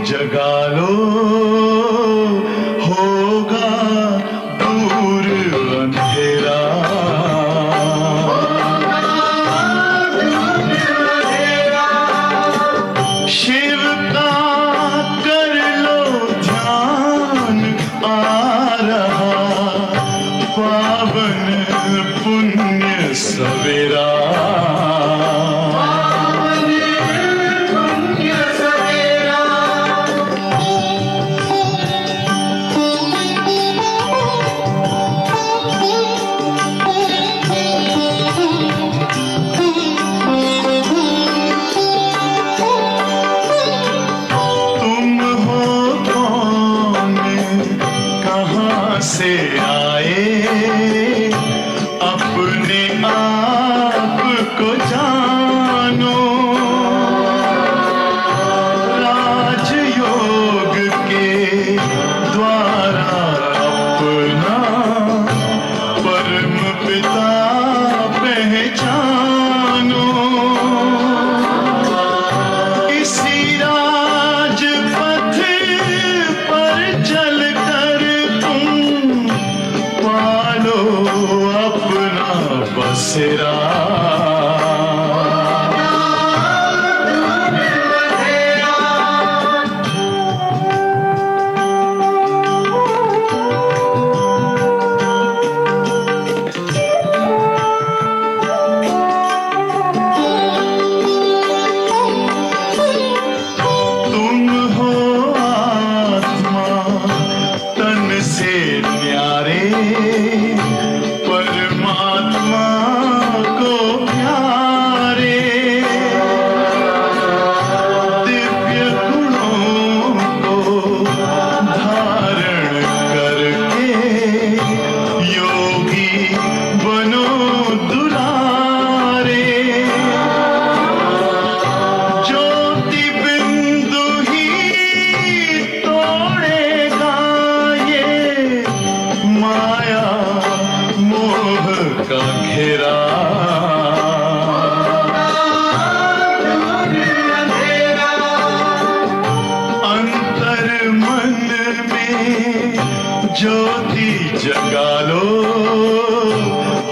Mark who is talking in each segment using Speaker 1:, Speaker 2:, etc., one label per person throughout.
Speaker 1: जगा लो, होगा दूर अंधेरा। शिव का कर लो ध्यान, आ रहा पावन पुण्य सवेरा। से आए अपने आप को जानो, राजयोग के द्वारा अपना परम पिता पहचानो। इसी राजपथ पर चल अपना बसेरा। तुम हो आत्मा तन से न्यारे, परमात्मा को प्यारे। दिव्य गुणों को धारण करके योगी बनो दुलारे। ज्योति बिंदु ही तोड़ेगा ये माया मोह का घेरा। अंतर मन में ज्योति जगा लो,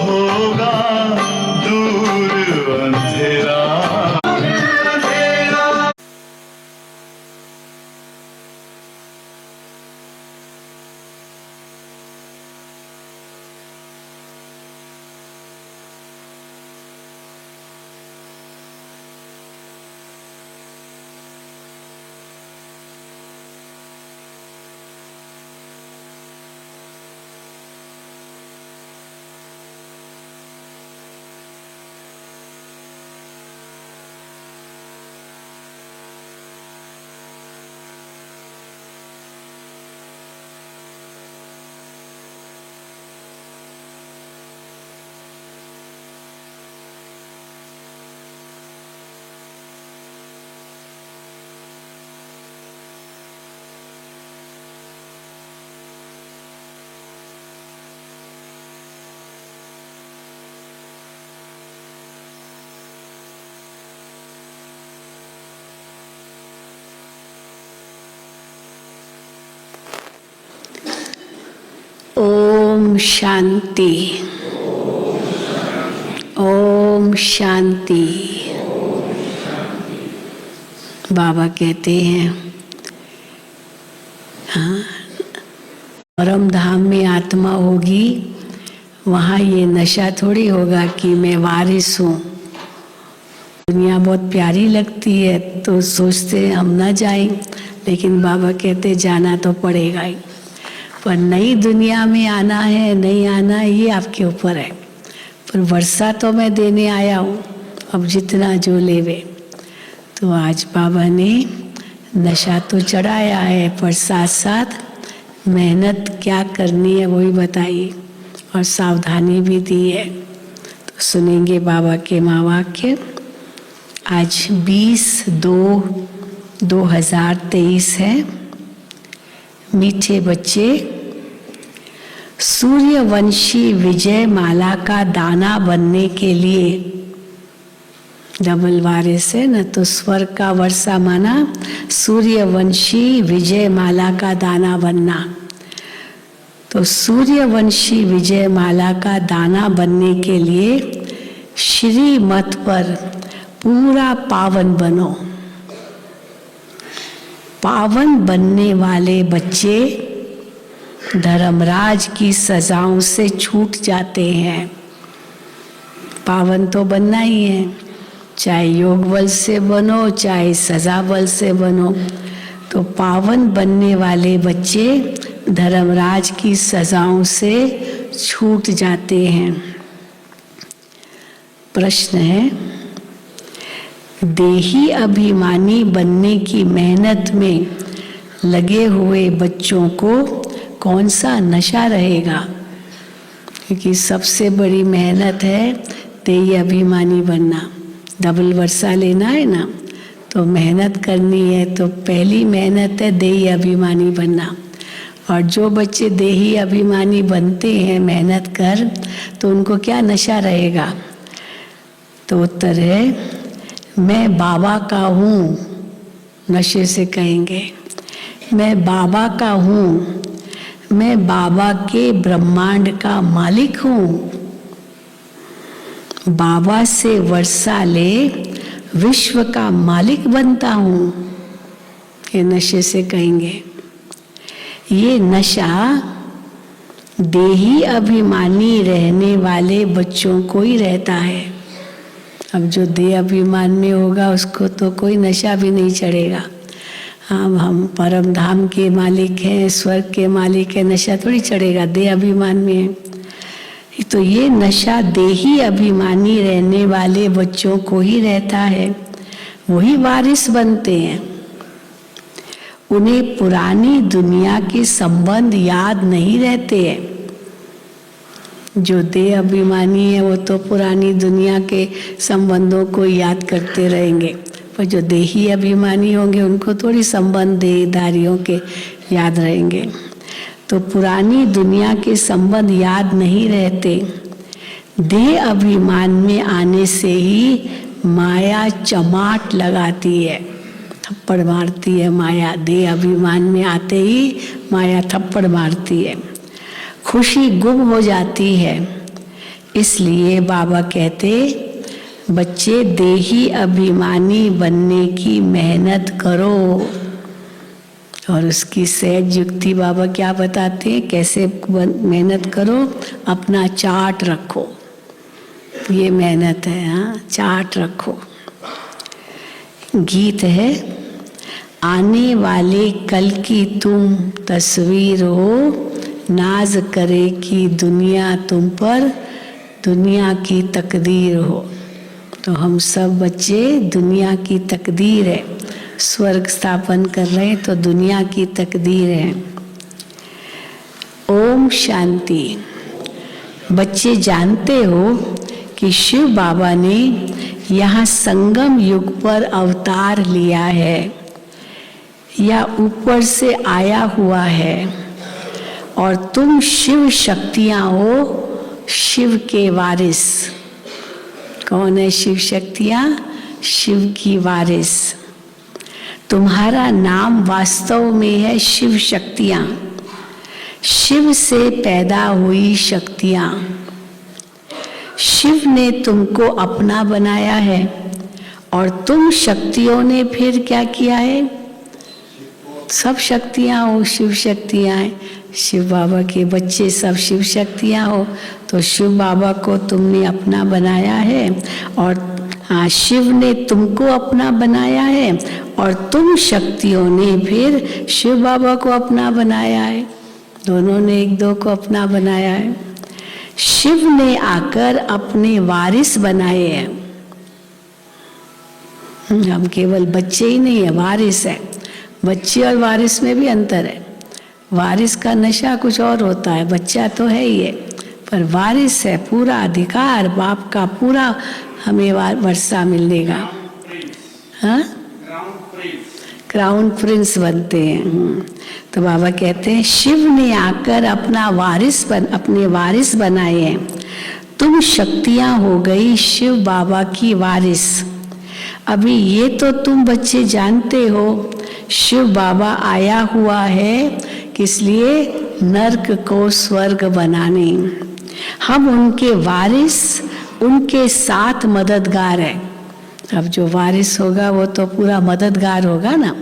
Speaker 1: होगा दूर अंधेरा।
Speaker 2: ओम शांति, ओम शांति। बाबा कहते हैं, हाँ, परम धाम में आत्मा होगी, वहाँ ये नशा थोड़ी होगा कि मैं वारिस हूँ। दुनिया बहुत प्यारी लगती है तो सोचते हम ना जाएं, लेकिन बाबा कहते जाना तो पड़ेगा ही। पर नई दुनिया में आना है नहीं आना है ये आपके ऊपर है। पर वर्षा तो मैं देने आया हूँ, अब जितना जो लेवे। तो आज बाबा ने नशा तो चढ़ाया है, पर साथ साथ मेहनत क्या करनी है वही बताइए और सावधानी भी दी है। तो सुनेंगे बाबा के महावाक्य। आज 20/2/2023 है। मीठे बच्चे, सूर्यवंशी विजय माला का दाना बनने के लिए डबल वारिस है ना। तो स्वर्ग का वर्षा माना सूर्यवंशी विजयमाला का दाना बनना। तो सूर्यवंशी विजयमाला का दाना बनने के लिए श्री मत पर पूरा पावन बनो। पावन बनने वाले बच्चे धर्मराज की सजाओं से छूट जाते हैं। पावन तो बनना ही है, चाहे योग बल से बनो चाहे सजा बल से बनो। तो पावन बनने वाले बच्चे धर्मराज की सजाओं से छूट जाते हैं। प्रश्न है, देही अभिमानी बनने की मेहनत में लगे हुए बच्चों को कौन सा नशा रहेगा? क्योंकि सबसे बड़ी मेहनत है देही अभिमानी बनना। डबल वर्षा लेना है ना, तो मेहनत करनी है। तो पहली मेहनत है देही अभिमानी बनना। और जो बच्चे देही अभिमानी बनते हैं मेहनत कर, तो उनको क्या नशा रहेगा? तो उत्तर है, मैं बाबा का हूँ, नशे से कहेंगे। मैं बाबा का हूँ, मैं बाबा के ब्रह्मांड का मालिक हूँ। बाबा से वर्षा ले विश्व का मालिक बनता हूँ, ये नशे से कहेंगे। ये नशा देही अभिमानी रहने वाले बच्चों को ही रहता है। अब जो देह अभिमान में होगा उसको तो कोई नशा भी नहीं चढ़ेगा। हम परम धाम के मालिक हैं, स्वर्ग के मालिक हैं, नशा थोड़ी चढ़ेगा, देह अभिमान में है। तो ये नशा देही अभिमानी रहने वाले बच्चों को ही रहता है, वही वारिस बनते हैं। उन्हें पुरानी दुनिया के संबंध याद नहीं रहते हैं। जो देह अभिमानी है वो तो पुरानी दुनिया के संबंधों को याद करते रहेंगे, पर जो देही अभिमानी होंगे उनको थोड़ी संबंध देहधारियों के याद रहेंगे। तो पुरानी दुनिया के संबंध याद नहीं रहते। देह अभिमान में आने से ही माया चमाट लगाती है, थप्पड़ मारती है माया। देह अभिमान में आते ही माया थप्पड़ मारती है, खुशी गुम हो जाती है। इसलिए बाबा कहते, बच्चे देही अभिमानी बनने की मेहनत करो। और उसकी सहज युक्ति बाबा क्या बताते हैं, कैसे मेहनत करो? अपना चार्ट रखो, ये मेहनत है। हाँ, चार्ट रखो। गीत है, आने वाले कल की तुम तस्वीर हो, नाज करे कि दुनिया तुम पर, दुनिया की तकदीर हो। तो हम सब बच्चे दुनिया की तकदीर है, स्वर्ग स्थापन कर रहे हैं, तो दुनिया की तकदीर है। ओम शांति। बच्चे जानते हो कि शिव बाबा ने यहाँ संगम युग पर अवतार लिया है, या ऊपर से आया हुआ है, और तुम शिव शक्तियां हो, शिव के वारिस। कौन है शिव शक्तियां? शिव की वारिस। तुम्हारा नाम वास्तव में है शिव शक्तियां, शिव से पैदा हुई शक्तियां। शिव ने तुमको अपना बनाया है, और तुम शक्तियों ने फिर क्या किया है? सब शक्तियां हो, शिव शक्तियां हैं। शिव बाबा के बच्चे सब शिव शक्तियां हो, तो शिव बाबा को तुमने अपना बनाया है, और शिव ने तुमको अपना बनाया है, और तुम शक्तियों ने फिर शिव बाबा को अपना बनाया है। दोनों ने एक दो को अपना बनाया है। शिव ने आकर अपने वारिस बनाए हैं। हम केवल बच्चे ही नहीं है, वारिस है। बच्चे और वारिस में भी अंतर है। वारिस का नशा कुछ और होता है, बच्चा तो है ही है, पर वारिस है, पूरा अधिकार बाप का पूरा हमें वर्षा मिलेगा। हाँ, क्राउन प्रिंस बनते हैं। तो बाबा कहते हैं, शिव ने आकर अपने वारिस बनाए हैं। तुम शक्तियां हो गई शिव बाबा की वारिस। अभी ये तो तुम बच्चे जानते हो, शिव बाबा आया हुआ है किस लिए? नर्क को स्वर्ग बनाने। हम उनके वारिस, उनके साथ मददगार हैं। अब जो वारिस होगा वो तो पूरा मददगार होगा ना,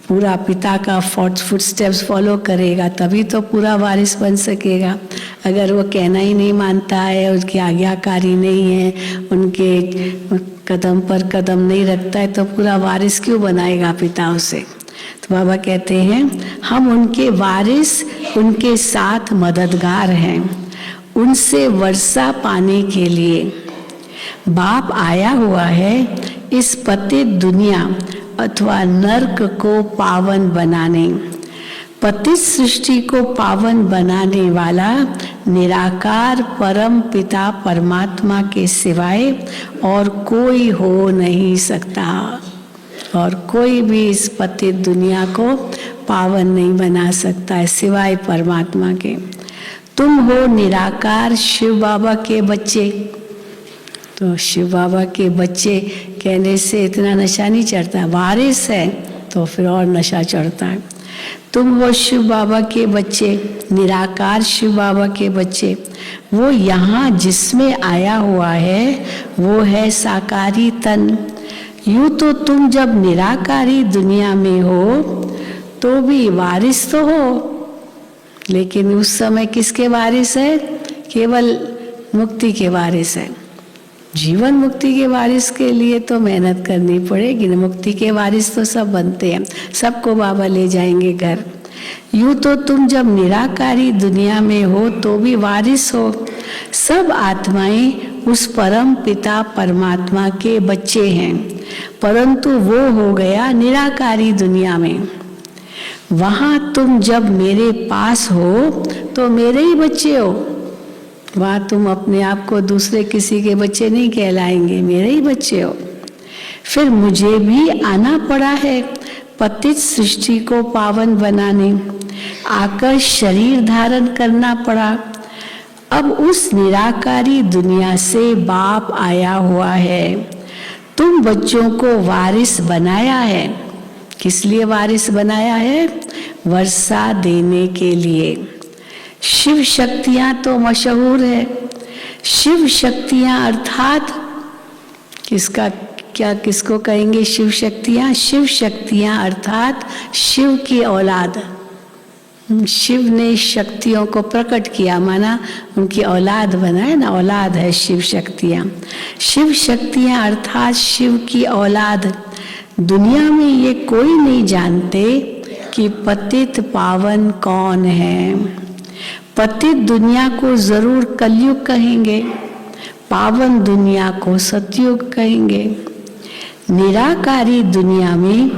Speaker 2: पूरा पिता का फुटस्टेप्स फॉलो करेगा, तभी तो पूरा वारिस बन सकेगा। अगर वो कहना ही नहीं मानता है, उसकी आज्ञाकारी नहीं है, उनके कदम पर कदम नहीं रखता है, तो पूरा वारिस क्यों बनाएगा पिता उसे? तो बाबा कहते हैं हम उनके वारिस, उनके साथ मददगार हैं। उनसे वर्षा पाने के लिए बाप आया हुआ है इस पतित दुनिया अथवा नर्क को पावन बनाने। पतित सृष्टि को पावन बनाने वाला निराकार परम पिता परमात्मा के सिवाय और कोई हो नहीं सकता, और कोई भी इस पतित दुनिया को पावन नहीं बना सकता है सिवाय परमात्मा के। तुम हो निराकार शिव बाबा के बच्चे। तो शिव बाबा के बच्चे कहने से इतना नशा नहीं चढ़ता, वारिस है तो फिर और नशा चढ़ता है। तुम हो शिव बाबा के बच्चे, निराकार शिव बाबा के बच्चे। वो यहाँ जिसमें आया हुआ है वो है साकारी तन। यूं तो तुम जब निराकारी दुनिया में हो तो भी वारिस तो हो, लेकिन उस समय किसके वारिस है? केवल मुक्ति के वारिस है। जीवन मुक्ति के वारिस के लिए तो मेहनत करनी पड़ेगी ना। मुक्ति के वारिस तो सब बनते हैं, सबको बाबा ले जाएंगे घर। यूं तो तुम जब निराकारी दुनिया में हो तो भी वारिस हो। सब आत्माएं उस परम पिता परमात्मा के बच्चे हैं, परंतु वो हो गया निराकारी दुनिया में। वहां तुम जब मेरे पास हो तो मेरे ही बच्चे हो। वहां तुम अपने आप को दूसरे किसी के बच्चे नहीं कहलाएंगे, मेरे ही बच्चे हो। फिर मुझे भी आना पड़ा है पतित सृष्टि को पावन बनाने, आकर शरीर धारण करना पड़ा। अब उस निराकारी दुनिया से बाप आया हुआ है, तुम बच्चों को वारिस बनाया है। किस लिए वारिस बनाया है? वर्षा देने के लिए। शिव शक्तियां तो मशहूर है। शिव शक्तियां अर्थात किसका क्या किसको कहेंगे शिव शक्तियां? शिव शक्तियां अर्थात शिव की औलाद। शिव ने शक्तियों को प्रकट किया, माना उनकी औलाद बनाए ना, औलाद है शिव शक्तियां। शिव शक्तियां अर्थात शिव की औलाद। दुनिया में ये कोई नहीं जानते कि पतित पावन कौन है। पतित दुनिया को जरूर कलयुग कहेंगे, पावन दुनिया को सतयुग कहेंगे। निराकारी दुनिया में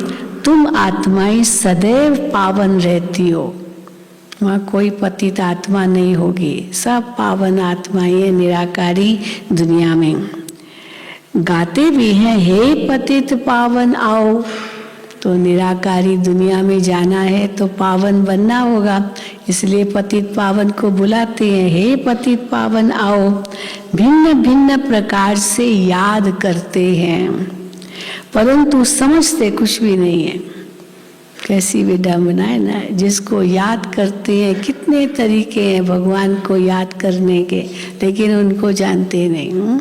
Speaker 2: तुम आत्माएं सदैव पावन रहती हो, वहाँ कोई पतित आत्मा नहीं होगी, सब पावन आत्माएं निराकारी दुनिया में। गाते भी हैं हे पतित पावन आओ। तो निराकारी दुनिया में जाना है तो पावन बनना होगा, इसलिए पतित पावन को बुलाते हैं हे पतित पावन आओ। भिन्न भिन्न प्रकार से याद करते हैं, परंतु समझते कुछ भी नहीं है। कैसी विडंबना है ना, जिसको याद करते हैं। कितने तरीके हैं भगवान को याद करने के, लेकिन उनको जानते नहीं।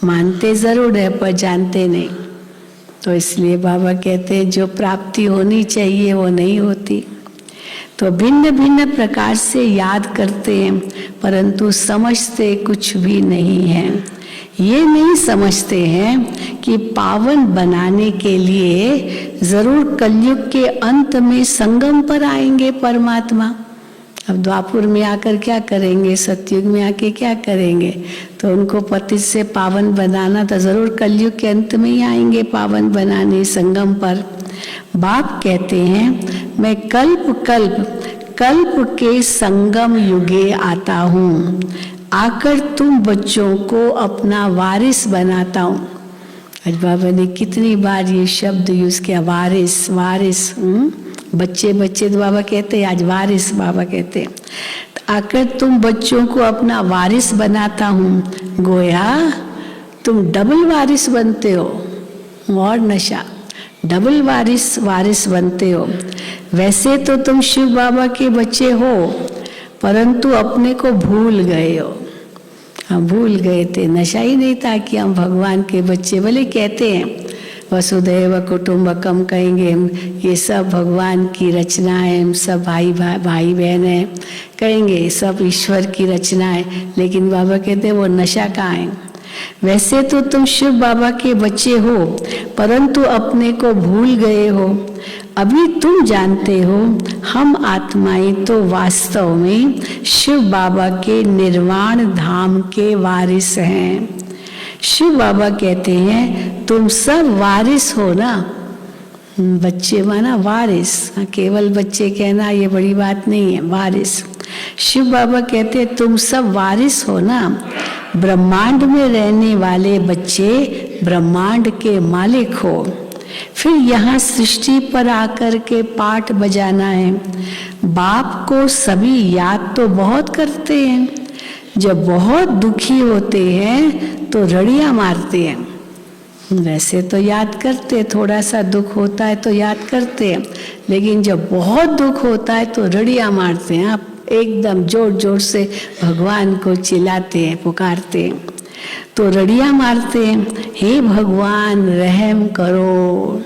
Speaker 2: मानते जरूर है पर जानते नहीं। तो इसलिए बाबा कहते हैं जो प्राप्ति होनी चाहिए वो नहीं होती। तो भिन्न भिन्न प्रकार से याद करते हैं, परंतु समझते कुछ भी नहीं है। ये नहीं समझते हैं कि पावन बनाने के लिए जरूर कलयुग के अंत में संगम पर आएंगे परमात्मा। अब द्वापुर में आकर क्या करेंगे, सतयुग में आके क्या करेंगे? तो उनको पतित से पावन बनाना तो जरूर कलयुग के अंत में ही आएंगे पावन बनाने संगम पर। बाप कहते हैं मैं कल्प कल्प कल्प के संगम युगे आता हूँ, आकर तुम बच्चों को अपना वारिस बनाता हूँ। आज बाबा ने कितनी बार ये शब्द यूज किया, वारिस वारिस। बच्चे बच्चे तो बाबा कहते हैं, आज वारिस बाबा कहते हैं। तो आकर तुम बच्चों को अपना वारिस बनाता हूँ। गोया तुम डबल वारिस बनते हो। और नशा, डबल वारिस बनते हो। वैसे तो तुम शिव बाबा के बच्चे हो, परंतु अपने को भूल गए हो। हम भूल गए थे, नशा ही नहीं था कि हम भगवान के बच्चे। भले कहते हैं वसुधैव कुटुंबकम कहेंगे, ये सब भगवान की रचना है, हम सब भाई बहन है कहेंगे, सब ईश्वर की रचना है, लेकिन बाबा कहते हैं वो नशा कहाँ है। वैसे तो तुम शिव बाबा के बच्चे हो, परंतु अपने को भूल गए हो। अभी तुम जानते हो हम आत्माएं तो वास्तव में शिव बाबा के निर्वाण धाम के वारिस हैं। शिव बाबा कहते हैं तुम सब वारिस हो ना। बच्चे माना वारिस, केवल बच्चे कहना ये बड़ी बात नहीं है, वारिस। शिव बाबा कहते हैं तुम सब वारिस हो ना। ब्रह्मांड में रहने वाले बच्चे ब्रह्मांड के मालिक हो। फिर यहाँ सृष्टि पर आकर के पाठ बजाना है। बाप को सभी याद तो बहुत करते हैं, जब बहुत दुखी होते हैं तो रड़ियाँ मारते हैं। वैसे तो याद करते, थोड़ा सा दुख होता है तो याद करते हैं, लेकिन जब बहुत दुख होता है तो रड़ियाँ मारते हैं। आप एकदम जोर जोर से भगवान को चिल्लाते हैं, पुकारते हैं, तो रड़ियाँ मारते हैं, हे भगवान रहम करो।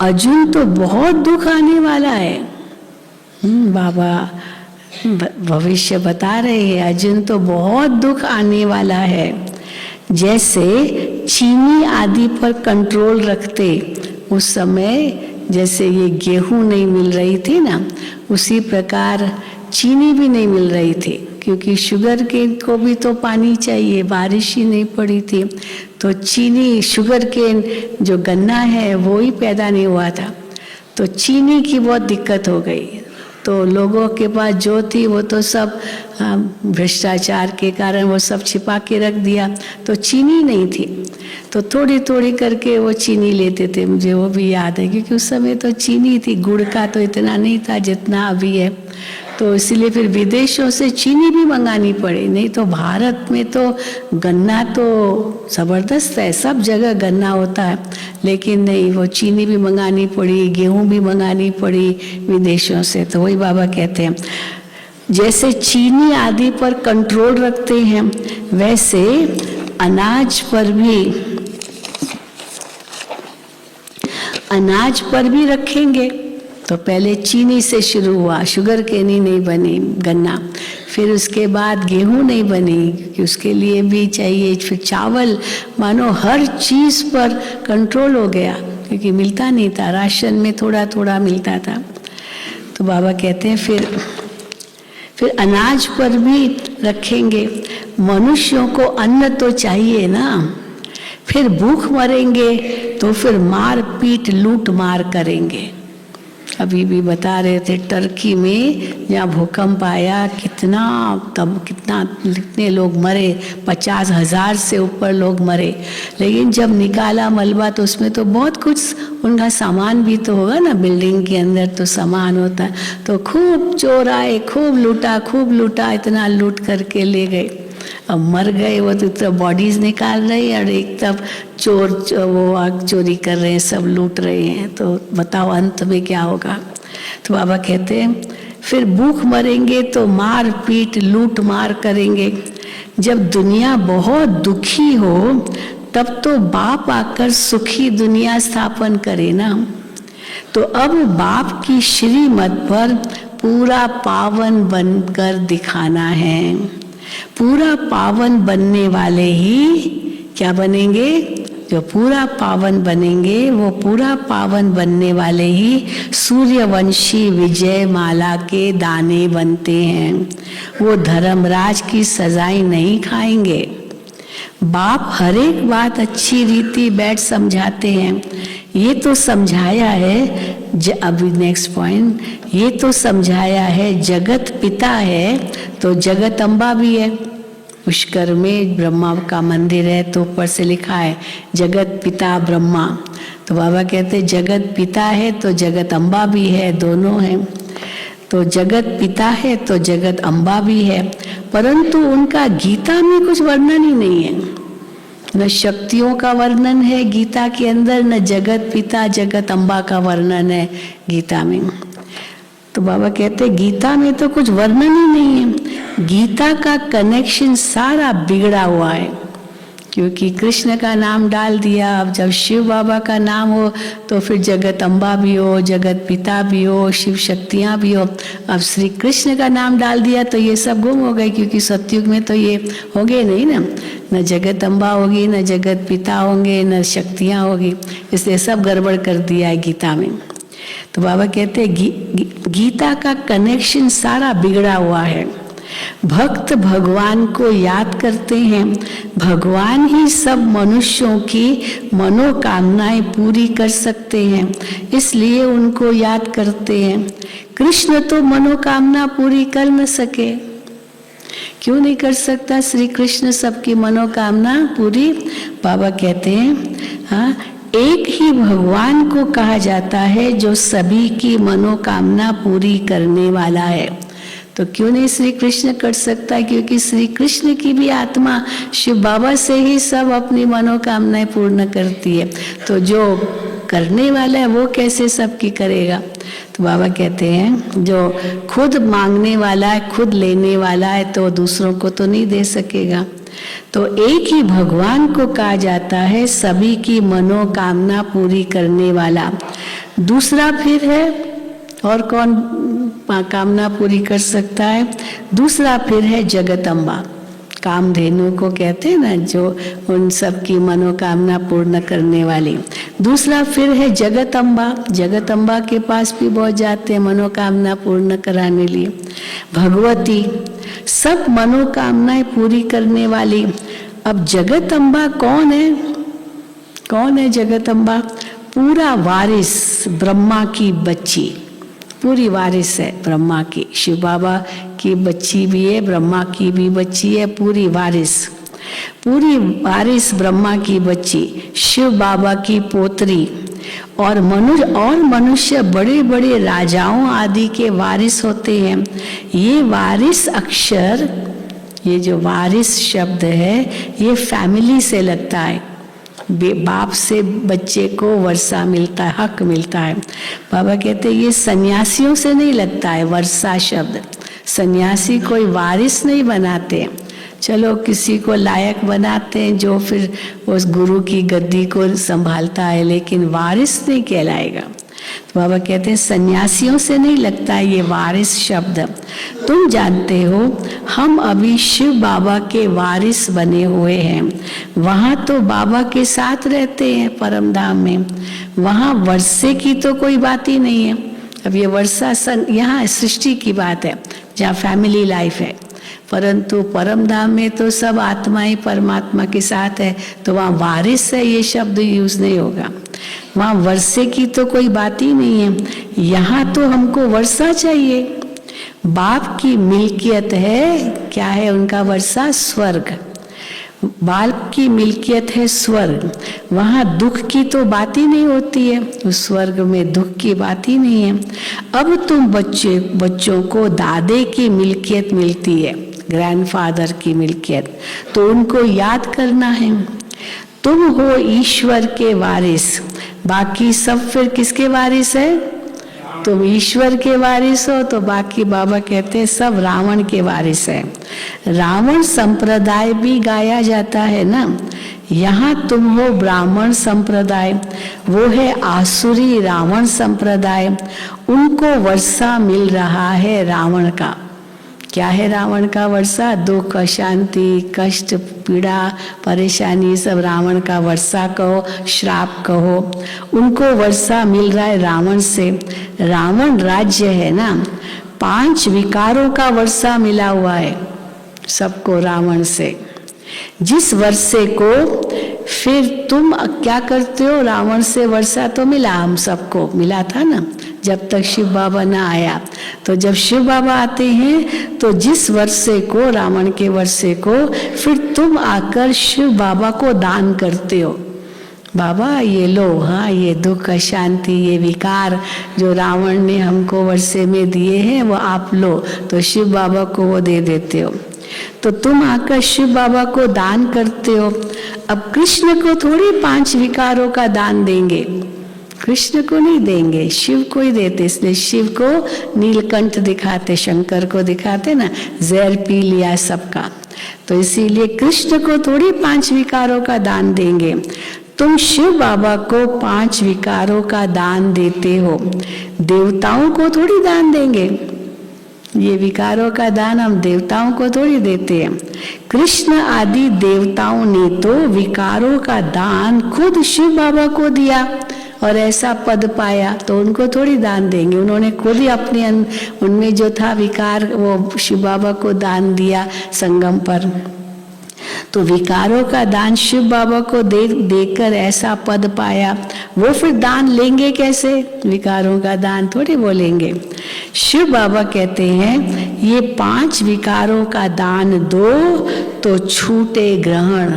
Speaker 2: अर्जुन तो बहुत दुख आने वाला है। बाबा भविष्य बता रहे हैं, अर्जुन तो बहुत दुख आने वाला है। जैसे चीनी आदि पर कंट्रोल रखते उस समय, जैसे ये गेहूं नहीं मिल रही थी ना, उसी प्रकार चीनी भी नहीं मिल रही थी, क्योंकि शुगर केन को भी तो पानी चाहिए, बारिश ही नहीं पड़ी थी, तो चीनी शुगर केन जो गन्ना है वो ही पैदा नहीं हुआ था, तो चीनी की बहुत दिक्कत हो गई। तो लोगों के पास जो थी वो तो सब भ्रष्टाचार के कारण वो सब छिपा के रख दिया, तो चीनी नहीं थी, तो थोड़ी थोड़ी करके वो चीनी लेते थे। मुझे वो भी याद है, क्योंकि उस समय तो चीनी थी, गुड़ का तो इतना नहीं था जितना अभी है, तो इसलिए फिर विदेशों से चीनी भी मंगानी पड़ी। नहीं तो भारत में तो गन्ना तो ज़बरदस्त है, सब जगह गन्ना होता है, लेकिन नहीं, वो चीनी भी मंगानी पड़ी, गेहूं भी मंगानी पड़ी विदेशों से। तो वही बाबा कहते हैं जैसे चीनी आदि पर कंट्रोल रखते हैं, वैसे अनाज पर भी रखेंगे। तो पहले चीनी से शुरू हुआ, शुगर केनी नहीं बनी गन्ना, फिर उसके बाद गेहूं नहीं बनी, क्योंकि उसके लिए भी चाहिए, फिर चावल, मानो हर चीज़ पर कंट्रोल हो गया, क्योंकि मिलता नहीं था, राशन में थोड़ा थोड़ा मिलता था। तो बाबा कहते हैं फिर अनाज पर भी रखेंगे। मनुष्यों को अन्न तो चाहिए ना, फिर भूख मरेंगे तो फिर मार पीट लूट मार करेंगे। अभी भी बता रहे थे टर्की में जहाँ भूकंप आया, कितने लोग मरे, 50,000 से ऊपर लोग मरे, लेकिन जब निकाला मलबा तो उसमें तो बहुत कुछ उनका सामान भी तो होगा ना, बिल्डिंग के अंदर तो सामान होता है, तो खूब चोर आए, खूब लूटा, इतना लूट करके ले गए। अब मर गए वो तो बॉडीज निकाल रहे हैं, और एक तब चोर वो आग चोरी कर रहे हैं, सब लूट रहे हैं, तो बताओ अंत में क्या होगा। तो बाबा कहते हैं फिर भूख मरेंगे तो मार पीट लूट मार करेंगे। जब दुनिया बहुत दुखी हो तब तो बाप आकर सुखी दुनिया स्थापन करे ना। तो अब बाप की श्रीमत पर पूरा पावन बनकर दिखाना है। पूरा पावन बनने वाले ही क्या बनेंगे? जो पूरा पावन बनेंगे वो पूरा पावन बनने वाले ही सूर्यवंशी विजय माला के दाने बनते हैं। वो धर्मराज की सजाएं नहीं खाएंगे। बाप हर एक बात अच्छी रीति बैठ समझाते हैं। ये तो समझाया है अभी नेक्स्ट पॉइंट, ये तो समझाया है जगत पिता है तो जगत अम्बा भी है। पुष्कर में ब्रह्मा का मंदिर है तो ऊपर से लिखा है जगत पिता ब्रह्मा। तो बाबा कहते जगत पिता है तो जगत अम्बा भी है, दोनों हैं। तो जगत पिता है तो जगत अम्बा भी है, परंतु उनका गीता में कुछ वर्णन ही नहीं है। न शक्तियों का वर्णन है गीता के अंदर, न जगत पिता जगत अम्बा का वर्णन है गीता में। तो बाबा कहते गीता में तो कुछ वर्णन ही नहीं है। गीता का कनेक्शन सारा बिगड़ा हुआ है, क्योंकि कृष्ण का नाम डाल दिया। अब जब शिव बाबा का नाम हो तो फिर जगत अम्बा भी हो, जगत पिता भी हो, शिव शक्तियाँ भी हो। अब श्री कृष्ण का नाम डाल दिया तो ये सब गुम हो गए, क्योंकि सतयुग में तो ये होंगे नहीं ना, न जगत अम्बा होगी, न जगत पिता होंगे, न शक्तियाँ होगी, इसलिए सब गड़बड़ कर दिया है गीता में। तो बाबा कहते हैं गीता का कनेक्शन सारा बिगड़ा हुआ है। भक्त भगवान को याद करते हैं, भगवान ही सब मनुष्यों की मनोकामनाएं पूरी कर सकते हैं, इसलिए उनको याद करते हैं। कृष्ण तो मनोकामना पूरी कर न सके, क्यों नहीं कर सकता श्री कृष्ण सबकी मनोकामना पूरी? बाबा कहते हैं हाँ, एक ही भगवान को कहा जाता है जो सभी की मनोकामना पूरी करने वाला है। तो क्यों नहीं श्री कृष्ण कर सकता? क्योंकि श्री कृष्ण की भी आत्मा शिव बाबा से ही सब अपनी मनोकामनाएं पूर्ण करती है। तो जो करने वाला है वो कैसे सबकी करेगा? तो बाबा कहते हैं जो खुद मांगने वाला है, खुद लेने वाला है, तो दूसरों को तो नहीं दे सकेगा। तो एक ही भगवान को कहा जाता है सभी की मनोकामना पूरी करने वाला। दूसरा फिर है, और कौन कामना पूरी कर सकता है? दूसरा फिर है जगत अम्बा, कामधेनु को कहते हैं ना, जो उन सब की मनोकामना पूर्ण करने वाली। दूसरा फिर है जगत अम्बा, जगत अम्बा के पास भी बहुत जाते हैं मनोकामना पूर्ण कराने लिए। भगवती, सब मनोकामनाएं पूरी करने वाली। अब जगत अम्बा कौन है? कौन है जगत अम्बा? पूरा वारिस, ब्रह्मा की बच्ची, पूरी वारिस है ब्रह्मा की। शिव बाबा की बच्ची भी है, ब्रह्मा की भी बच्ची है, पूरी वारिस, पूरी वारिस ब्रह्मा की बच्ची, शिव बाबा की पोतरी। और मनुष्य बड़े बड़े राजाओं आदि के वारिस होते हैं। ये वारिस अक्षर, ये जो वारिस शब्द है, ये फैमिली से लगता है। बाप से बच्चे को वर्षा मिलता है, हक मिलता है। बाबा कहते हैं ये सन्यासियों से नहीं लगता है वर्षा शब्द। सन्यासी कोई वारिस नहीं बनाते, चलो किसी को लायक बनाते हैं जो फिर उस गुरु की गद्दी को संभालता है, लेकिन वारिस नहीं कहलाएगा। तो बाबा कहते हैं सन्यासियों से नहीं लगता है ये वारिस शब्द। तुम जानते हो हम अभी शिव बाबा के वारिस बने हुए हैं। वहाँ तो बाबा के साथ रहते हैं परम धाम में, वहाँ वर्षे की तो कोई बात ही नहीं है। अब ये वर्षा यहाँ सृष्टि की बात है जहाँ फैमिली लाइफ है, परंतु परम धाम में तो सब आत्माएं परमात्मा के साथ है, तो वहाँ वारिस है ये शब्द यूज नहीं होगा। वहाँ वर्षे की तो कोई बात ही नहीं है। यहाँ तो हमको वर्षा चाहिए। बाप की मिल्कियत है, क्या है उनका वर्षा? स्वर्ग। बाप की मिल्कियत है स्वर्ग, वहाँ दुख की तो बात ही नहीं होती है, उस स्वर्ग में दुख की बात ही नहीं है। अब तुम बच्चों को दादे की मिल्कियत मिलती है, ग्रैंडफादर की मिल्कियत, तो उनको याद करना है। तुम हो ईश्वर के वारिस, बाकी सब फिर किसके वारिस है? तुम ईश्वर के वारिस हो, तो बाकी बाबा कहते हैं सब रावण के वारिस है। रावण संप्रदाय भी गाया जाता है ना। यहाँ तुम हो ब्राह्मण संप्रदाय, वो है आसुरी रावण संप्रदाय, उनको वर्षा मिल रहा है रावण का। क्या है रावण का वर्षा? दुख, अशांति, कष्ट, पीड़ा, परेशानी, सब रावण का वर्षा कहो, श्राप कहो, उनको वर्षा मिल रहा है रावण से। रावण राज्य है ना, 5 विकारों का वर्षा मिला हुआ है सबको रावण से। जिस वर्षे को फिर तुम क्या करते हो? रावण से वर्षा तो मिला, हम सबको मिला था ना जब तक शिव बाबा ना आया। तो जब शिव बाबा आते हैं तो जिस वर्षे को, रावण के वर्षे को, फिर तुम आकर शिव बाबा को दान करते हो। बाबा ये लो, हाँ ये दुख, अशांति, ये विकार जो रावण ने हमको वर्षे में दिए हैं वो आप लो, तो शिव बाबा को वो दे देते हो। तो तुम आकर शिव बाबा को दान करते हो। अब कृष्ण को थोड़ी 5 विकारों का दान देंगे, कृष्ण को नहीं देंगे, शिव को ही देते। इसलिए शिव को नीलकंठ दिखाते, शंकर को दिखाते ना, जहर पी लिया सबका। तो इसीलिए कृष्ण को थोड़ी 5 विकारों का दान देंगे, तुम शिव बाबा को 5 विकारों का दान देते हो। देवताओं को थोड़ी दान देंगे, ये विकारों का दान हम देवताओं को थोड़ी देते हैं। कृष्ण आदि देवताओं ने तो विकारों का दान खुद शिव बाबा को दिया और ऐसा पद पाया, तो उनको थोड़ी दान देंगे। उन्होंने खुद ही अपने उनमें जो था विकार वो शिव बाबा को दान दिया संगम पर। तो विकारों का दान शिव बाबा को देकर ऐसा पद पाया, वो फिर दान लेंगे कैसे? विकारों का दान थोड़ी वो लेंगे। शिव बाबा कहते हैं ये 5 विकारों का दान दो तो छूटे ग्रहण।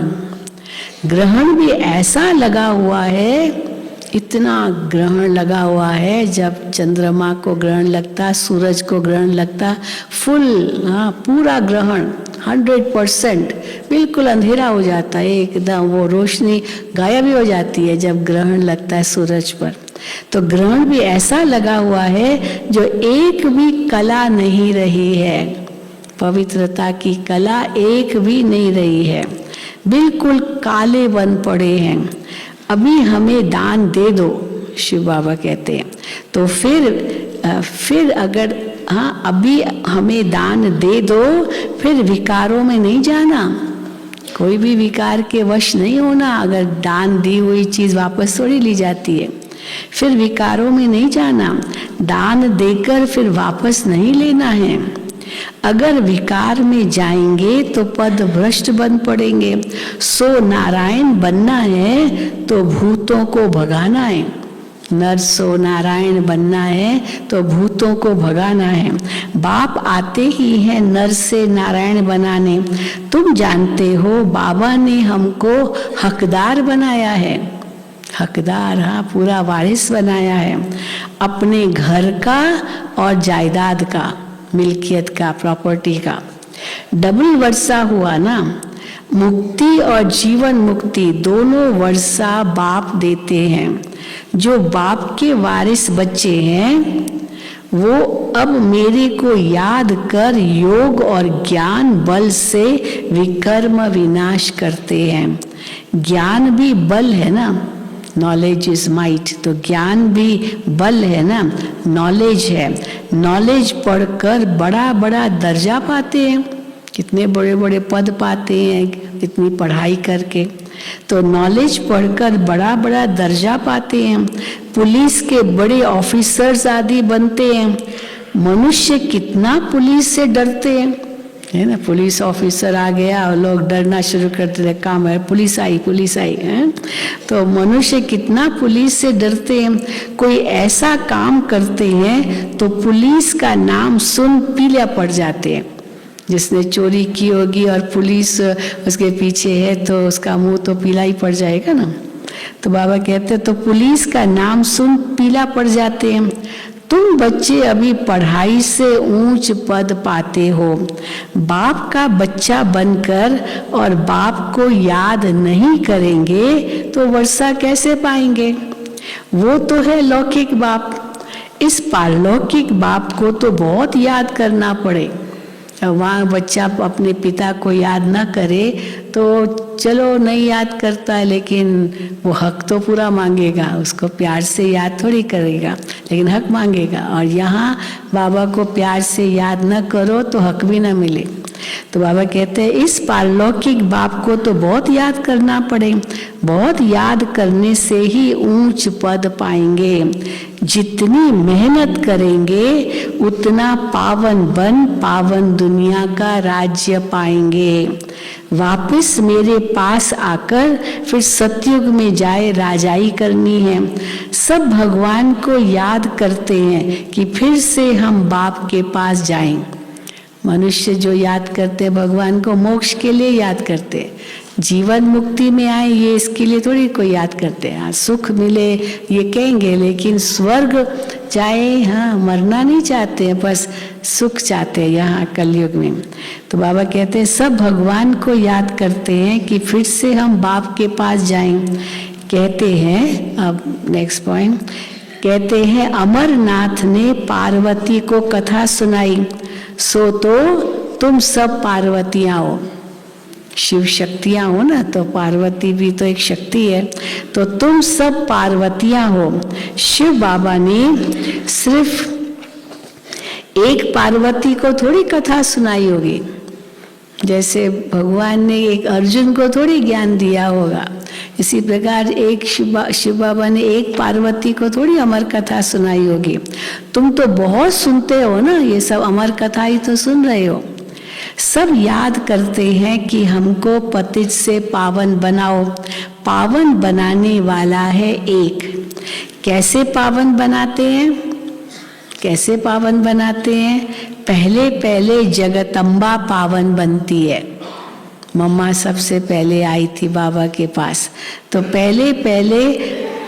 Speaker 2: ग्रहण भी ऐसा लगा हुआ है, इतना ग्रहण लगा हुआ है, जब चंद्रमा को ग्रहण लगता, सूरज को ग्रहण लगता, फुल, हाँ पूरा ग्रहण 100%, बिल्कुल अंधेरा हो जाता है एकदम, वो रोशनी गायब ही हो जाती है जब ग्रहण लगता है सूरज पर। तो ग्रहण भी ऐसा लगा हुआ है जो एक भी कला नहीं रही है, पवित्रता की कला एक भी नहीं रही है, बिल्कुल काले बन पड़े हैं। अभी हमें दान दे दो, शिव बाबा कहते हैं। तो फिर अगर हाँ अभी हमें दान दे दो, फिर विकारों में नहीं जाना, कोई भी विकार के वश नहीं होना। अगर दान दी हुई चीज वापस थोड़ी ली जाती है। फिर विकारों में नहीं जाना, दान देकर फिर वापस नहीं लेना है। अगर विकार में जाएंगे तो पद भ्रष्ट बन पड़ेंगे। सो नारायण बनना है तो भूतों को भगाना है, नर सो नारायण बनना है तो भूतों को भगाना है। बाप आते ही हैं नर से नारायण बनाने। तुम जानते हो बाबा ने हमको हकदार बनाया है, हकदार, हाँ पूरा वारिस बनाया है अपने घर का और जायदाद का, मिल्कियत का, प्रॉपर्टी का। डबल वर्षा हुआ ना, मुक्ति और जीवन मुक्ति दोनों वर्षा बाप देते हैं। जो बाप के वारिस बच्चे हैं वो अब मेरे को याद कर योग और ज्ञान बल से विकर्म विनाश करते हैं। ज्ञान भी बल है ना, नॉलेज इज माइट, तो ज्ञान भी बल है ना, नॉलेज है। नॉलेज पढ़कर बड़ा बड़ा दर्जा पाते हैं, कितने बड़े बड़े पद पाते हैं कितनी पढ़ाई करके। तो नॉलेज पढ़कर बड़ा बड़ा दर्जा पाते हैं, पुलिस के बड़े ऑफिसर्स आदि बनते हैं। मनुष्य कितना पुलिस से डरते हैं, है ना, पुलिस ऑफिसर आ गया और लोग डरना शुरू करते थे, काम है पुलिस आई है। तो मनुष्य कितना पुलिस से डरते हैं। कोई ऐसा काम करते हैं तो पुलिस का नाम सुन पीला पड़ जाते हैं। जिसने चोरी की होगी और पुलिस उसके पीछे है तो उसका मुंह तो पीला ही पड़ जाएगा ना। तो बाबा कहते हैं तो पुलिस का नाम सुन पीला पड़ जाते हैं। तुम बच्चे अभी पढ़ाई से ऊंच पद पाते हो, बाप का बच्चा बनकर और बाप को याद नहीं करेंगे तो वर्षा कैसे पाएंगे? वो तो है लौकिक बाप, इस पारलौकिक बाप को तो बहुत याद करना पड़े। वहाँ बच्चा अपने पिता को याद ना करे तो चलो नहीं याद करता है, लेकिन वो हक तो पूरा मांगेगा, उसको प्यार से याद थोड़ी करेगा, लेकिन हक मांगेगा। और यहाँ बाबा को प्यार से याद ना करो तो हक भी ना मिले। तो बाबा कहते हैं इस पारलौकिक बाप को तो बहुत याद करना पड़े, बहुत याद करने से ही ऊंच पद पाएंगे। जितनी मेहनत करेंगे उतना पावन बन पावन दुनिया का राज्य पाएंगे। वापस मेरे पास आकर फिर सतयुग में जाए राजाई करनी है। सब भगवान को याद करते हैं कि फिर से हम बाप के पास जाएं। मनुष्य जो याद करते भगवान को मोक्ष के लिए याद करते, जीवन मुक्ति में आए ये इसके लिए थोड़ी कोई याद करते हैं। हाँ, सुख मिले ये कहेंगे, लेकिन स्वर्ग जाए, हाँ मरना नहीं चाहते हैं, बस सुख चाहते हैं यहाँ कलयुग में। तो बाबा कहते हैं सब भगवान को याद करते हैं कि फिर से हम बाप के पास जाएं। कहते हैं, अब नेक्स्ट पॉइंट, कहते हैं अमरनाथ ने पार्वती को कथा सुनाई, सो तो तुम सब पार्वतियां हो। शिव शक्तियां हो ना, तो पार्वती भी तो एक शक्ति है, तो तुम सब पार्वतियां हो। शिव बाबा ने सिर्फ एक पार्वती को थोड़ी कथा सुनाई होगी, जैसे भगवान ने एक अर्जुन को थोड़ी ज्ञान दिया होगा, इसी प्रकार एक शिव बाबा ने एक पार्वती को थोड़ी अमर कथा सुनाई होगी। तुम तो बहुत सुनते हो ना, ये सब अमर कथा ही तो सुन रहे हो। सब याद करते हैं कि हमको पतित से पावन बनाओ। पावन बनाने वाला है एक। कैसे पावन बनाते हैं? कैसे पावन बनाते हैं? पहले पहले जगदम्बा पावन बनती है। मम्मा सबसे पहले आई थी बाबा के पास, तो पहले पहले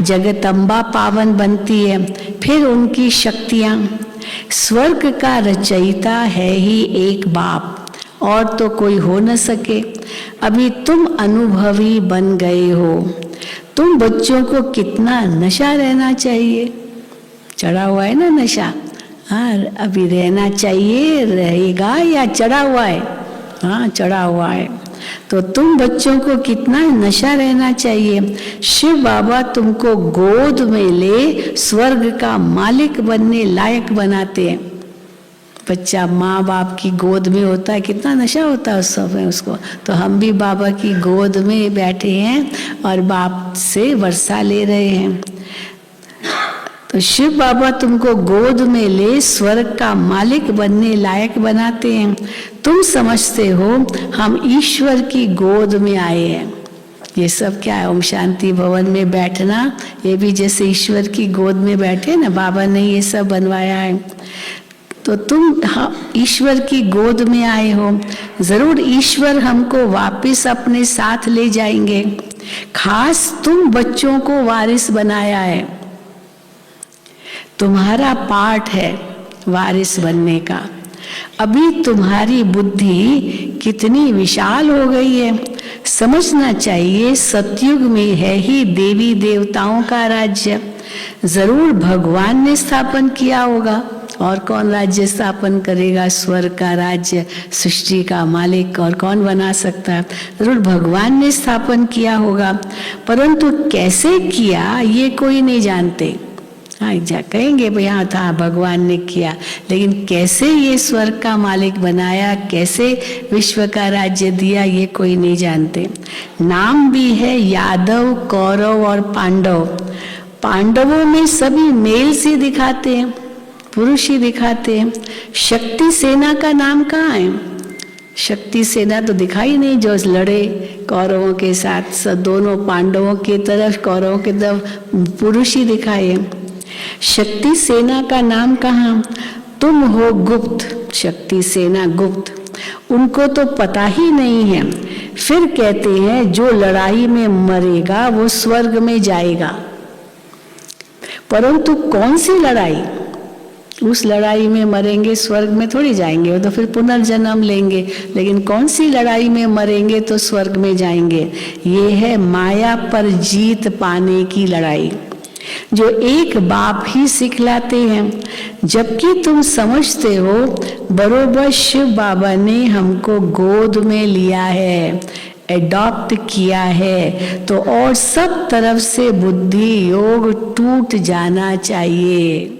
Speaker 2: जगदम्बा पावन बनती है, फिर उनकी शक्तियां। स्वर्ग का रचयिता है ही एक बाप, और तो कोई हो न सके। अभी तुम अनुभवी बन गए हो। तुम बच्चों को कितना नशा रहना चाहिए, चढ़ा हुआ है ना नशा। हाँ, अभी रहना चाहिए, रहेगा या चढ़ा हुआ है? हाँ, चढ़ा हुआ है। तो तुम बच्चों को कितना नशा रहना चाहिए। शिव बाबा तुमको गोद में ले स्वर्ग का मालिक बनने लायक बनाते हैं। बच्चा माँ बाप की गोद में होता है, कितना नशा होता है उस समय उसको। तो हम भी बाबा की गोद में बैठे हैं और बाप से वर्षा ले रहे हैं। तो शिव बाबा तुमको गोद में ले स्वर्ग का मालिक बनने लायक बनाते हैं। तुम समझते हो हम ईश्वर की गोद में आए हैं। ये सब क्या है? ओम शांति भवन में बैठना, ये भी जैसे ईश्वर की गोद में बैठे ना, बाबा ने ये सब बनवाया है। तो तुम ईश्वर की गोद में आए हो। जरूर ईश्वर हमको वापस अपने साथ ले जाएंगे। खास तुम बच्चों को वारिस बनाया है। तुम्हारा पाठ है वारिस बनने का। अभी तुम्हारी बुद्धि कितनी विशाल हो गई है। समझना चाहिए सतयुग में है ही देवी देवताओं का राज्य। जरूर भगवान ने स्थापन किया होगा, और कौन राज्य स्थापन करेगा? स्वर्ग का राज्य, सृष्टि का मालिक और कौन बना सकता है? जरूर भगवान ने स्थापन किया होगा, परंतु कैसे किया ये कोई नहीं जानते। हाँ, कहेंगे भाई हाँ था भगवान ने किया, लेकिन कैसे ये स्वर्ग का मालिक बनाया, कैसे विश्व का राज्य दिया, ये कोई नहीं जानते। नाम भी है यादव, कौरव और पांडव। पांडवों में सभी मेल से दिखाते हैं, पुरुष ही दिखाते हैं। शक्ति सेना का नाम कहाँ है? शक्ति सेना तो दिखाई नहीं, जो लड़े कौरवों के साथ। सब दोनों पांडवों की तरफ, कौरवों की तरफ पुरुष ही दिखाए। शक्ति सेना का नाम कहाँ? तुम हो गुप्त। शक्ति सेना गुप्त, उनको तो पता ही नहीं है। फिर कहते हैं जो लड़ाई में मरेगा वो स्वर्ग में जाएगा, परंतु कौन सी लड़ाई? उस लड़ाई में मरेंगे स्वर्ग में थोड़ी जाएंगे, वो तो फिर पुनर्जन्म लेंगे। लेकिन कौन सी लड़ाई में मरेंगे तो स्वर्ग में जाएंगे? ये है माया पर जीत पाने की लड़ाई, जो एक बाप ही सिखलाते हैं। जबकि तुम समझते हो बरोबर शिव बाबा ने हमको गोद में लिया है, एडॉप्ट किया है, तो और सब तरफ से बुद्धि योग टूट जाना चाहिए।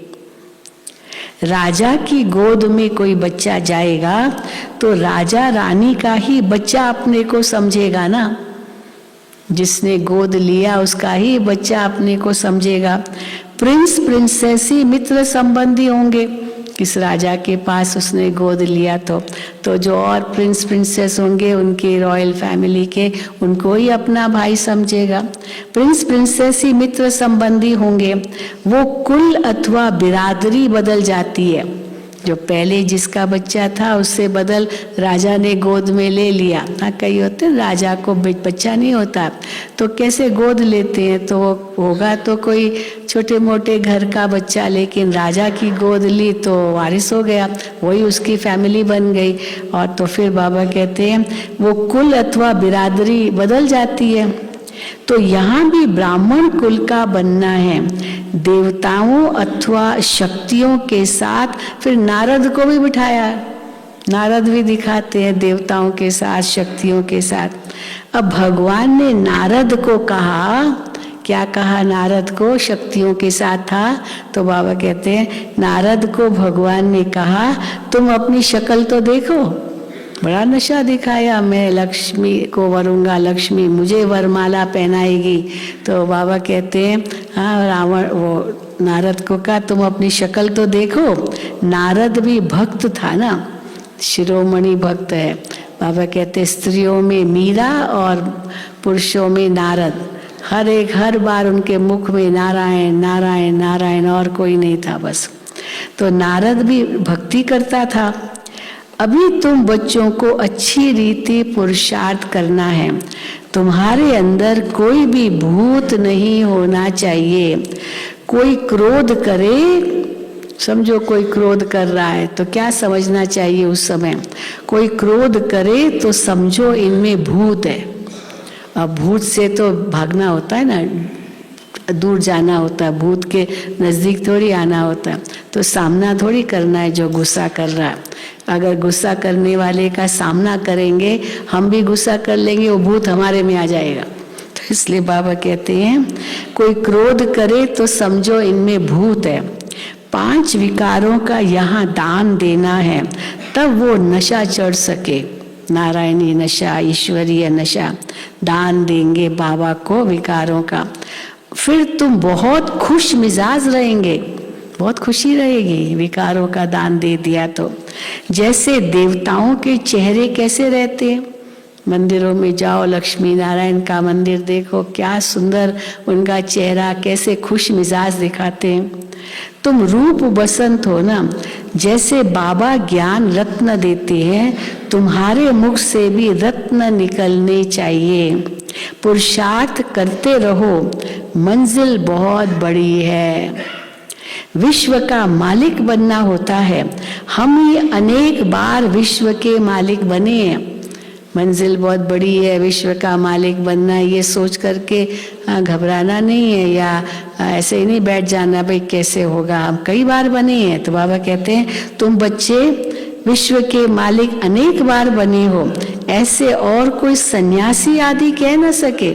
Speaker 2: राजा की गोद में कोई बच्चा जाएगा तो राजा रानी का ही बच्चा अपने को समझेगा ना। जिसने गोद लिया उसका ही बच्चा अपने को समझेगा। प्रिंस प्रिंसेस ही मित्र संबंधी होंगे। किस राजा के पास उसने गोद लिया तो जो और प्रिंस प्रिंसेस होंगे उनके रॉयल फैमिली के, उनको ही अपना भाई समझेगा। प्रिंस प्रिंसेस ही मित्र संबंधी होंगे। वो कुल अथवा बिरादरी बदल जाती है। जो पहले जिसका बच्चा था उससे बदल राजा ने गोद में ले लिया। हाँ, कई होते हैं राजा को बच्चा नहीं होता तो कैसे गोद लेते हैं, तो वो होगा तो कोई छोटे मोटे घर का बच्चा, लेकिन राजा की गोद ली तो वारिस हो गया, वही उसकी फैमिली बन गई। और तो फिर बाबा कहते हैं वो कुल अथवा बिरादरी बदल जाती है। तो यहाँ भी ब्राह्मण कुल का बनना है, देवताओं अथवा शक्तियों के साथ। फिर नारद को भी बिठाया, नारद भी दिखाते हैं देवताओं के साथ, शक्तियों के साथ। अब भगवान ने नारद को कहा, क्या कहा नारद को? शक्तियों के साथ था तो बाबा कहते हैं नारद को भगवान ने कहा तुम अपनी शक्ल तो देखो। बड़ा नशा दिखाया, मैं लक्ष्मी को वरूंगा, लक्ष्मी मुझे वरमाला पहनाएगी। तो बाबा कहते हैं हाँ, रावण वो नारद को कहा तुम अपनी शक्ल तो देखो। नारद भी भक्त था ना, शिरोमणि भक्त है। बाबा कहते स्त्रियों में मीरा और पुरुषों में नारद, हर बार उनके मुख में नारायण नारायण नारायण, और कोई नहीं था बस। तो नारद भी भक्ति करता था। अभी तुम बच्चों को अच्छी रीति पुरुषार्थ करना है, तुम्हारे अंदर कोई भी भूत नहीं होना चाहिए। कोई क्रोध करे, समझो कोई क्रोध कर रहा है तो क्या समझना चाहिए उस समय? कोई क्रोध करे तो समझो इनमें भूत है। अब भूत से तो भागना होता है ना, दूर जाना होता है, भूत के नजदीक थोड़ी आना होता है। तो सामना थोड़ी करना है जो गुस्सा कर रहा है। अगर गुस्सा करने वाले का सामना करेंगे, हम भी गुस्सा कर लेंगे, वो भूत हमारे में आ जाएगा। तो इसलिए बाबा कहते हैं कोई क्रोध करे तो समझो इनमें भूत है। 5 विकारों का यहाँ दान देना है, तब वो नशा चढ़ सके, नारायणी नशा, ईश्वरीय नशा। दान देंगे बाबा को विकारों का, फिर तुम बहुत खुश मिजाज रहेंगे, बहुत खुशी रहेगी विकारों का दान दे दिया तो। जैसे देवताओं के चेहरे कैसे रहते हैं, मंदिरों में जाओ, लक्ष्मी नारायण का मंदिर देखो, क्या सुंदर उनका चेहरा, कैसे खुश मिजाज दिखाते हैं। तुम रूप बसंत हो ना, जैसे बाबा ज्ञान रत्न देते हैं, तुम्हारे मुख से भी रत्न निकलने चाहिए। पुरुषार्थ करते रहो, मंजिल बहुत बड़ी है। विश्व का मालिक बनना होता है, हम ही अनेक बार विश्व के मालिक बने हैं। मंजिल बहुत बड़ी है, विश्व का मालिक बनना, ये सोच करके घबराना नहीं है, या ऐसे ही नहीं बैठ जाना भाई कैसे होगा, हम कई बार बने हैं। तो बाबा कहते हैं तुम बच्चे विश्व के मालिक अनेक बार बने हो, ऐसे और कोई सन्यासी आदि कह न सके।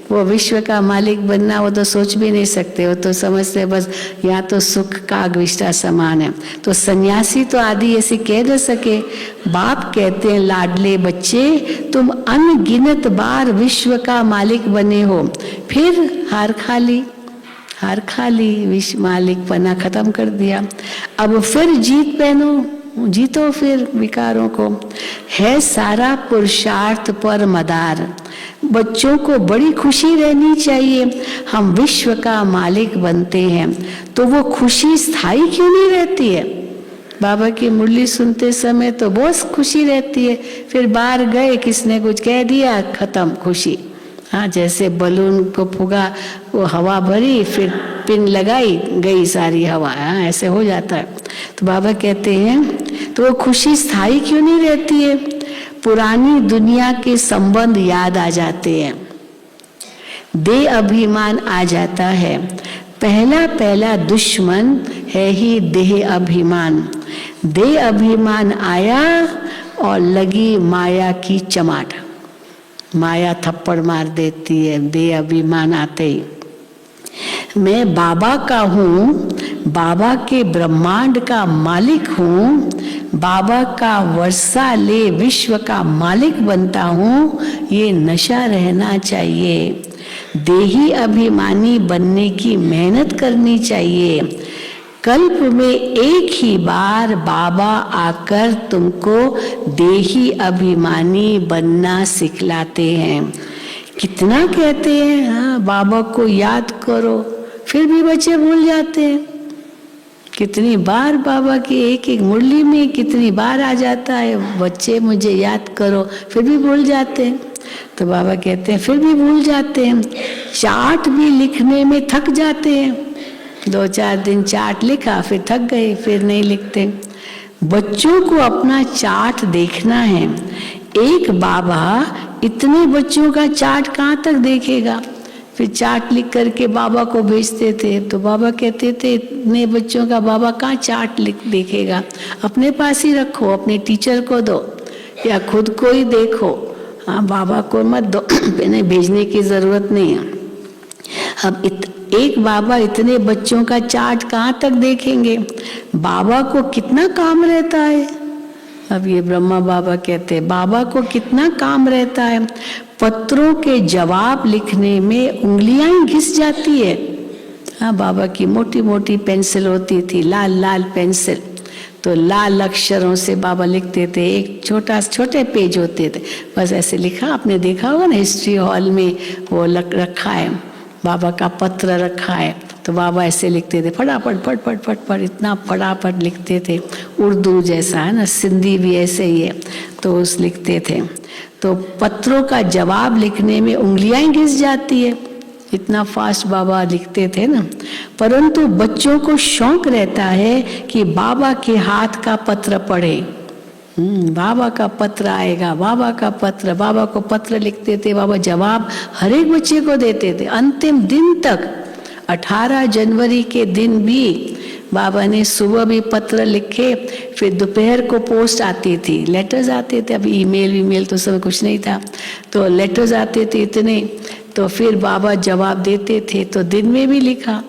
Speaker 2: वो विश्व का मालिक बनना वो तो सोच भी नहीं सकते, वो तो समझते बस यहाँ तो सुख का अग्विष्टा समान है। तो सन्यासी तो आदि ऐसे कह न सके। बाप कहते हैं लाडले बच्चे तुम अनगिनत बार विश्व का मालिक बने हो, फिर हार खा ली, विश्व मालिक पना खत्म कर दिया। अब फिर जीत पहनो, जीतो फिर विकारों को। है सारा पुरुषार्थ पर मदार, बच्चों को बड़ी खुशी रहनी चाहिए। हम विश्व का मालिक बनते हैं तो वो खुशी स्थायी क्यों नहीं रहती है? बाबा की मुरली सुनते समय तो बहुत खुशी रहती है, फिर बाहर गए किसने कुछ कह दिया, खत्म खुशी। हाँ, जैसे बलून को फुगा, वो हवा भरी, फिर पिन लगाई, गई सारी हवा। हाँ, ऐसे हो जाता है। तो बाबा कहते हैं तो वो खुशी स्थायी क्यों नहीं रहती है? पुरानी दुनिया के संबंध याद आ जाते हैं, देह अभिमान आ जाता है। पहला दुश्मन है ही देह अभिमान। देह अभिमान आया और लगी माया की चमाट, माया थप्पड़ मार देती है देह अभिमान आते ही। मैं बाबा का हूँ, बाबा के ब्रह्मांड का मालिक हूँ, बाबा का वर्षा ले विश्व का मालिक बनता हूँ, ये नशा रहना चाहिए। देही अभिमानी बनने की मेहनत करनी चाहिए। कल्प में एक ही बार बाबा आकर तुमको देही अभिमानी बनना सिखलाते हैं। कितना कहते हैं हाँ बाबा को याद करो, फिर भी बच्चे भूल जाते हैं। कितनी बार बाबा की एक एक मुरली में कितनी बार आ जाता है, बच्चे मुझे याद करो, फिर भी भूल जाते हैं। तो बाबा कहते हैं फिर भी भूल जाते हैं, चार्ट भी लिखने में थक जाते हैं। 2-4 दिन चार्ट लिखा, फिर थक गए, फिर नहीं लिखते। बच्चों को अपना चार्ट देखना है। एक बाबा इतने बच्चों का चार्ट कहाँ तक देखेगा? फिर चार्ट लिख करके बाबा को भेजते थे, तो बाबा कहते थे इतने बच्चों का बाबा कहाँ चार्ट लिख देखेगा, अपने पास ही रखो, अपने टीचर को दो या खुद को ही देखो। हाँ, बाबा को मत दो, इन्हें भेजने की जरूरत नहीं है। अब एक बाबा इतने बच्चों का चार्ट कहाँ तक देखेंगे? बाबा को कितना काम रहता है। अब ये ब्रह्मा बाबा कहते हैं बाबा को कितना काम रहता है, पत्रों के जवाब लिखने में उंगलियां ही घिस जाती है। हाँ, बाबा की मोटी मोटी पेंसिल होती थी, लाल लाल पेंसिल, तो लाल अक्षरों से बाबा लिखते थे। एक छोटे पेज होते थे, बस ऐसे लिखा। आपने देखा होगा ना, हिस्ट्री हॉल में वो रखा है, बाबा का पत्र रखा है, तो बाबा ऐसे लिखते थे, फटाफट फट फट फट फट, इतना फटाफट लिखते थे। उर्दू जैसा है ना, सिंधी भी ऐसे ही है, तो उस लिखते थे। तो पत्रों का जवाब लिखने में उंगलियां ही घिस जाती है, इतना फास्ट बाबा लिखते थे ना। परंतु बच्चों को शौक रहता है कि बाबा के हाथ का पत्र पढ़े। बाबा का पत्र आएगा, बाबा का पत्र, बाबा को पत्र लिखते थे, बाबा जवाब हर एक बच्चे को देते थे। अंतिम दिन तक 18 जनवरी के दिन भी बाबा ने सुबह भी पत्र लिखे, फिर दोपहर को पोस्ट आती थी, लेटर्स आते थे। अभी ईमेल तो सब कुछ नहीं था, तो लेटर्स आते थे इतने, तो फिर बाबा जवाब देते थे। तो दिन में भी लिखा,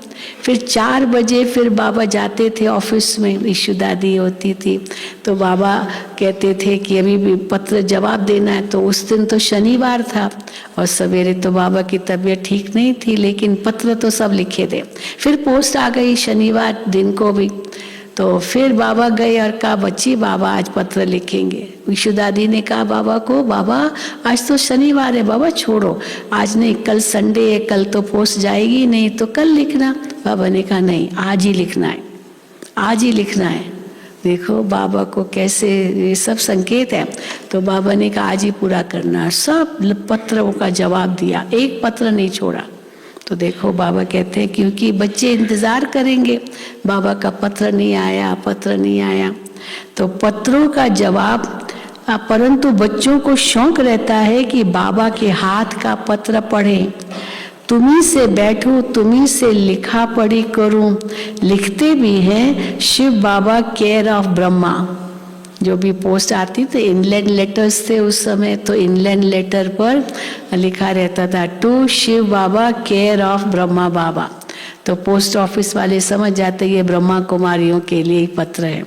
Speaker 2: फिर 4 बजे फिर बाबा जाते थे ऑफिस में, ईशु दादी होती थी, तो बाबा कहते थे कि अभी भी पत्र जवाब देना है। तो उस दिन तो शनिवार था और सवेरे तो बाबा की तबीयत ठीक नहीं थी, लेकिन पत्र तो सब लिखे थे। फिर पोस्ट आ गई शनिवार दिन को भी, तो फिर बाबा गए और कहा बच्ची बाबा आज पत्र लिखेंगे। ईशु दादी ने कहा बाबा को, बाबा आज तो शनिवार है, बाबा छोड़ो, आज नहीं, कल संडे है, कल तो पोस्ट जाएगी नहीं, तो कल लिखना। बाबा ने कहा नहीं, आज ही लिखना है, आज ही लिखना है। देखो बाबा को कैसे ये सब संकेत है। तो बाबा ने कहा आज ही पूरा करना। सब पत्रों का जवाब दिया, एक पत्र नहीं छोड़ा। तो देखो बाबा कहते हैं क्योंकि बच्चे इंतजार करेंगे, बाबा का पत्र नहीं आया, पत्र नहीं आया, तो पत्रों का जवाब। परंतु बच्चों को शौक रहता है कि बाबा के हाथ का पत्र पढ़ें। तुम्ही से बैठूं, तुम्ही से लिखा पढ़ी करूं, लिखते भी हैं शिव बाबा केयर ऑफ ब्रह्मा। जो भी पोस्ट आती थी, इनलैंड लेटर्स थे उस समय, तो इनलैंड लेटर पर लिखा रहता था to Shiv Baba care of Brahma Baba. तो पोस्ट ऑफिस वाले समझ जाते ये ब्रह्मा कुमारियों के लिए ही पत्र है।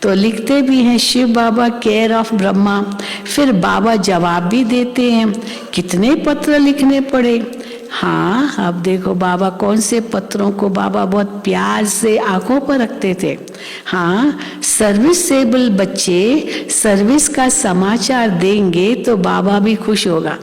Speaker 2: तो लिखते भी हैं शिव बाबा केयर ऑफ ब्रह्मा। फिर बाबा जवाब भी देते हैं। कितने पत्र लिखने पड़े। हाँ, अब देखो बाबा कौन से पत्रों को बाबा बहुत प्यार से आंखों पर रखते थे। हाँ, सर्विसेबल बच्चे सर्विस का समाचार देंगे तो बाबा भी खुश होगा।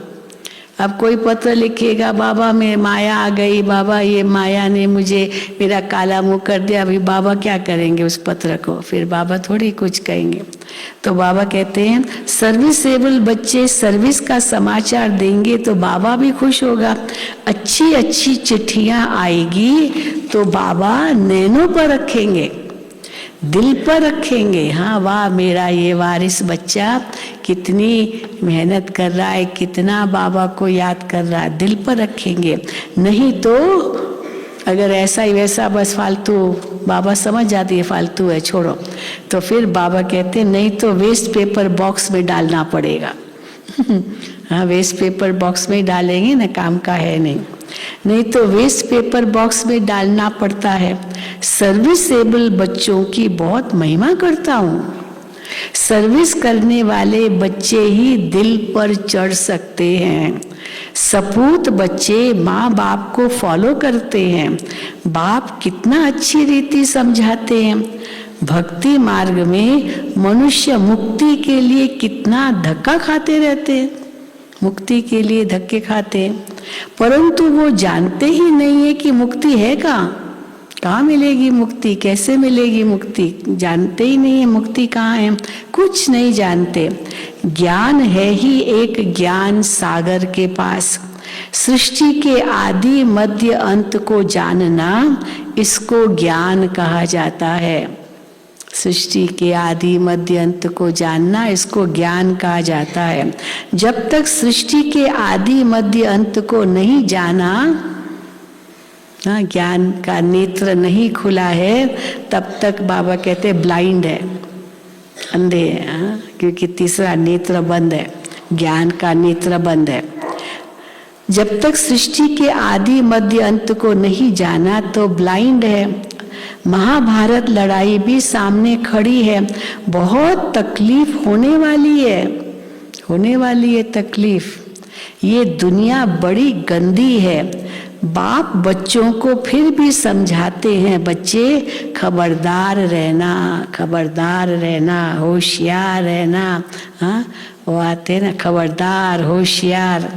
Speaker 2: अब कोई पत्र लिखेगा बाबा में माया आ गई, बाबा ये माया ने मुझे मेरा काला मुंह कर दिया, अभी बाबा क्या करेंगे उस पत्र को, फिर बाबा थोड़ी कुछ कहेंगे। तो बाबा कहते हैं सर्विसेबल बच्चे सर्विस का समाचार देंगे तो बाबा भी खुश होगा। अच्छी अच्छी चिट्ठियां आएगी तो बाबा नैनों पर रखेंगे, दिल पर रखेंगे। हाँ, वाह मेरा ये वारिस बच्चा कितनी मेहनत कर रहा है, कितना बाबा को याद कर रहा है, दिल पर रखेंगे। नहीं तो अगर ऐसा ही वैसा बस फालतू, बाबा समझ जाती है फालतू है छोड़ो, तो फिर बाबा कहते नहीं तो वेस्ट पेपर बॉक्स में डालना पड़ेगा। हाँ, वेस्ट पेपर बॉक्स में डालेंगे ना, काम का है नहीं, नहीं तो वेस्ट पेपर बॉक्स में डालना पड़ता है। सर्विसेबल बच्चों की बहुत महिमा करता हूँ। सर्विस करने वाले बच्चे ही दिल पर चढ़ सकते हैं। सपूत बच्चे माँ बाप को फॉलो करते हैं। बाप कितना अच्छी रीति समझाते हैं। भक्ति मार्ग में मनुष्य मुक्ति के लिए कितना धक्का खाते रहते हैं, मुक्ति के लिए धक्के खाते हैं, परंतु वो जानते ही नहीं है कि मुक्ति है कहाँ, कहाँ मिलेगी मुक्ति, कैसे मिलेगी मुक्ति, जानते ही नहीं है मुक्ति कहाँ है, कुछ नहीं जानते। ज्ञान है ही एक ज्ञान सागर के पास, सृष्टि के आदि मध्य अंत को जानना, इसको ज्ञान कहा जाता है। सृष्टि के आदि मध्य अंत को जानना, इसको ज्ञान कहा जाता है। जब तक सृष्टि के आदि मध्य अंत को नहीं जाना, ज्ञान का नेत्र नहीं खुला है, तब तक बाबा कहते ब्लाइंड है, अंधे है, क्योंकि तीसरा नेत्र बंद है, ज्ञान का नेत्र बंद है। जब तक सृष्टि के आदि मध्य अंत को नहीं जाना तो ब्लाइंड है। महाभारत लड़ाई भी सामने खड़ी है, बहुत तकलीफ होने वाली है तकलीफ। ये दुनिया बड़ी गंदी है। बाप बच्चों को फिर भी समझाते हैं, बच्चे खबरदार रहना, होशियार रहना। हाँ, वो आते हैं ना, खबरदार, होशियार।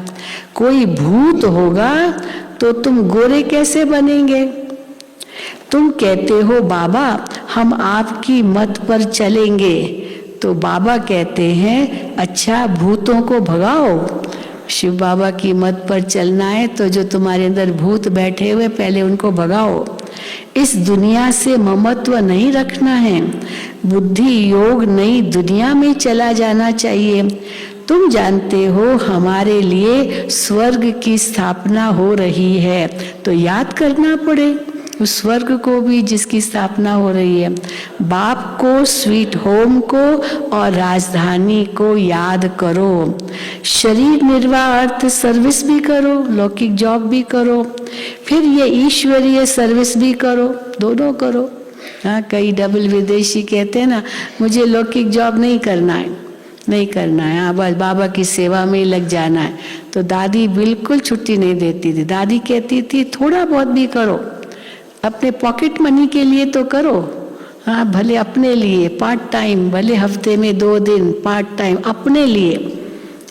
Speaker 2: कोई भूत होगा तो तुम गोरे कैसे बनेंगे? तुम कहते हो बाबा हम आपकी मत पर चलेंगे, तो बाबा कहते हैं अच्छा भूतों को भगाओ। शिव बाबा की मत पर चलना है तो जो तुम्हारे अंदर भूत बैठे हुए पहले उनको भगाओ। इस दुनिया से ममत्व नहीं रखना है, बुद्धि योग नई दुनिया में चला जाना चाहिए। तुम जानते हो हमारे लिए स्वर्ग की स्थापना हो रही है, तो याद करना पड़े उस स्वर्ग को भी जिसकी स्थापना हो रही है। बाप को, स्वीट होम को और राजधानी को याद करो। शरीर निर्वाह अर्थ सर्विस भी करो, लौकिक जॉब भी करो, फिर ये ईश्वरीय सर्विस भी करो, दोनों करो। हाँ, कई डबल विदेशी कहते हैं ना, मुझे लौकिक जॉब नहीं करना है। हाँ, बस बाबा की सेवा में ही लग जाना है। तो दादी बिल्कुल छुट्टी नहीं देती थी। दादी कहती थी थोड़ा बहुत भी करो, अपने पॉकेट मनी के लिए तो करो। हाँ, भले अपने लिए पार्ट टाइम, भले हफ्ते में 2 दिन पार्ट टाइम अपने लिए।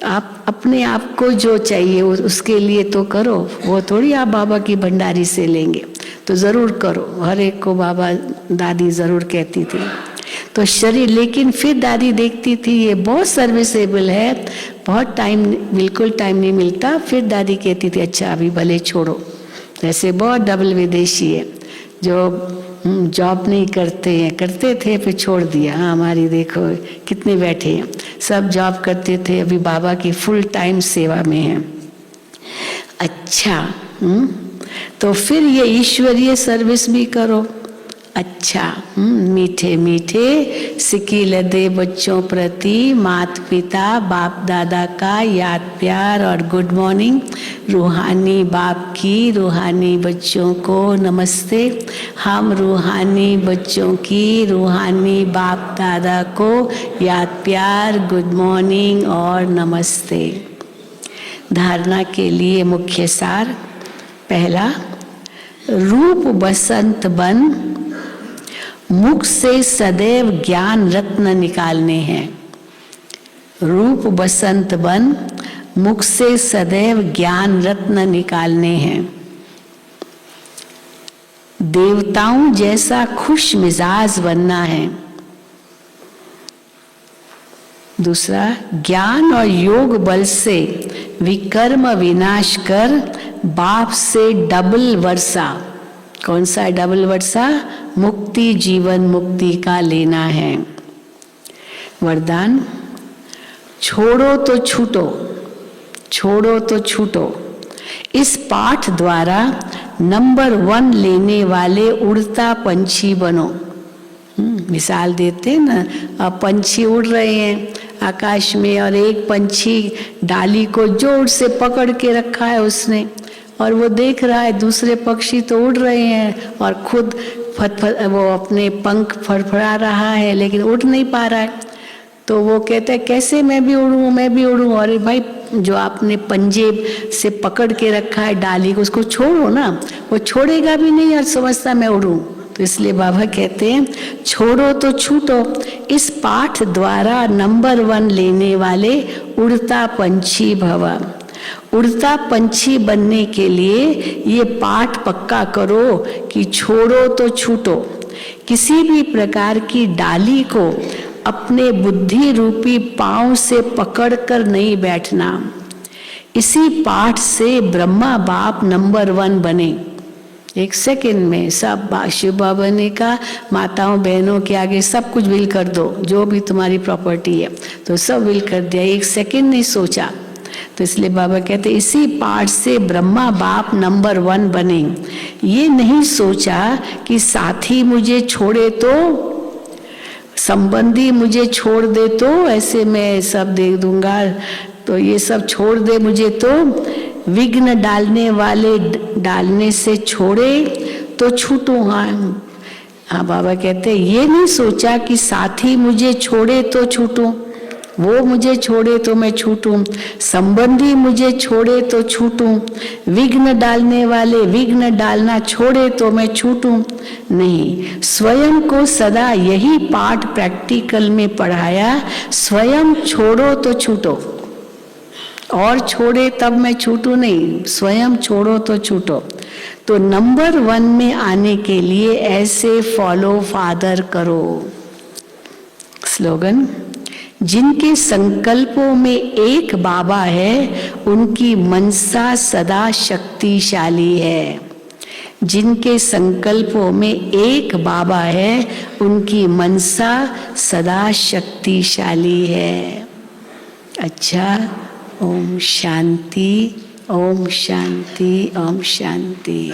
Speaker 2: आप अपने आप को जो चाहिए उसके लिए तो करो, वो थोड़ी आप बाबा की भंडारी से लेंगे। तो जरूर करो, हर एक को बाबा दादी जरूर कहती थी। तो शरीर, लेकिन फिर दादी देखती थी ये बहुत सर्विसेबल है, बहुत टाइम, बिल्कुल टाइम नहीं मिलता। फिर दादी कहती थी अच्छा अभी भले छोड़ो। ऐसे बहुत डबल विदेशी है जो जॉब नहीं करते थे फिर छोड़ दिया। हाँ, हमारी देखो कितने बैठे हैं, सब जॉब करते थे, अभी बाबा की फुल टाइम सेवा में है। अच्छा, तो फिर ये ईश्वरीय सर्विस भी करो। अच्छा, मीठे मीठे सिक्की लदे बच्चों प्रति माता पिता बाप दादा का याद प्यार और गुड मॉर्निंग। रूहानी बाप की रूहानी बच्चों को नमस्ते। हम रूहानी बच्चों की रूहानी बाप दादा को याद प्यार, गुड मॉर्निंग और नमस्ते। धारणा के लिए मुख्य सार, पहला, रूप बसंत बन, मुख से सदैव ज्ञान रत्न निकालने हैं। रूप बसंत बन, मुख से सदैव ज्ञान रत्न निकालने हैं। देवताओं जैसा खुश मिजाज बनना है। दूसरा, ज्ञान और योग बल से विकर्म विनाश कर बाप से डबल वर्षा। कौन सा डबल वर्षा? मुक्ति, जीवन मुक्ति का लेना है। वरदान, छोड़ो तो छूटो, छोड़ो तो छूटो। इस पाठ द्वारा नंबर 1 लेने वाले उड़ता पंछी बनो। मिसाल देते ना, अब पंछी उड़ रहे हैं आकाश में और एक पंछी डाली को जोर से पकड़ के रखा है उसने, और वो देख रहा है दूसरे पक्षी तो उड़ रहे हैं और खुद वो अपने पंख फड़फड़ा रहा है लेकिन उड़ नहीं पा रहा है। तो वो कहता है कैसे मैं भी उड़ूं, मैं भी उड़ूं। अरे भाई, जो आपने पंजे से पकड़ के रखा है डाली को, उसको छोड़ो ना, वो छोड़ेगा भी नहीं और समझता मैं उड़ूं। तो इसलिए बाबा कहते हैं छोड़ो तो छूटो। इस पाठ द्वारा नंबर 1 लेने वाले उड़ता पंछी भव। उड़ता पंछी बनने के लिए ये पाठ पक्का करो कि छोड़ो तो छूटो। किसी भी प्रकार की डाली को अपने बुद्धि रूपी पांव से पकड़कर नहीं बैठना। इसी पाठ से ब्रह्मा बाप नंबर 1 बने। एक सेकंड में सब शिव बाबा ने कहा माताओं बहनों के आगे सब कुछ विल कर दो, जो भी तुम्हारी प्रॉपर्टी है तो सब विल कर दिया, एक सेकंड नहीं सोचा। तो इसलिए बाबा कहते इसी पाठ से ब्रह्मा बाप नंबर 1 बने। ये नहीं सोचा कि साथी मुझे छोड़े तो, संबंधी मुझे छोड़ दे तो ऐसे मैं सब दे दूंगा, तो ये सब छोड़ दे मुझे तो विघ्न डालने वाले डालने से छोड़े तो छूटूं। हाँ बाबा कहते ये नहीं सोचा कि साथी मुझे छोड़े तो छूटूं, वो मुझे छोड़े तो मैं छूटूं, संबंधी मुझे छोड़े तो छूटूं, विघ्न डालने वाले विघ्न डालना छोड़े तो मैं छूटूं। नहीं, स्वयं को सदा यही पाठ प्रैक्टिकल में पढ़ाया, स्वयं छोड़ो तो छूटो, और छोड़े तब मैं छूटू नहीं, स्वयं छोड़ो तो छूटो। तो नंबर 1 में आने के लिए ऐसे फॉलो फादर करो। स्लोगन, जिनके संकल्पों में एक बाबा है उनकी मनसा सदा शक्तिशाली है। जिनके संकल्पों में एक बाबा है उनकी मनसा सदा शक्तिशाली है। अच्छा, ओम शांति, ओम शांति, ओम शांति।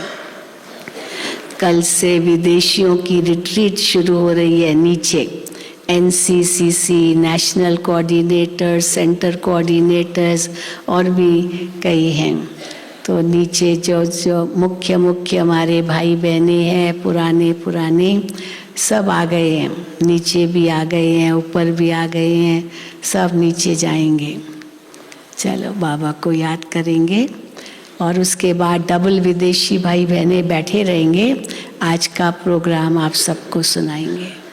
Speaker 2: कल से विदेशियों की रिट्रीट शुरू हो रही है नीचे। NCCC, national coordinator, centre coordinators और भी कई हैं। तो नीचे जो मुख्य हमारे भाई बहने हैं, पुराने सब आ गए हैं, नीचे भी आ गए हैं, ऊपर भी आ गए हैं, सब नीचे जाएंगे। चलो बाबा को याद करेंगे और उसके बाद डबल विदेशी भाई बहने बैठे रहेंगे, आज का प्रोग्राम आप सबको सुनाएंगे।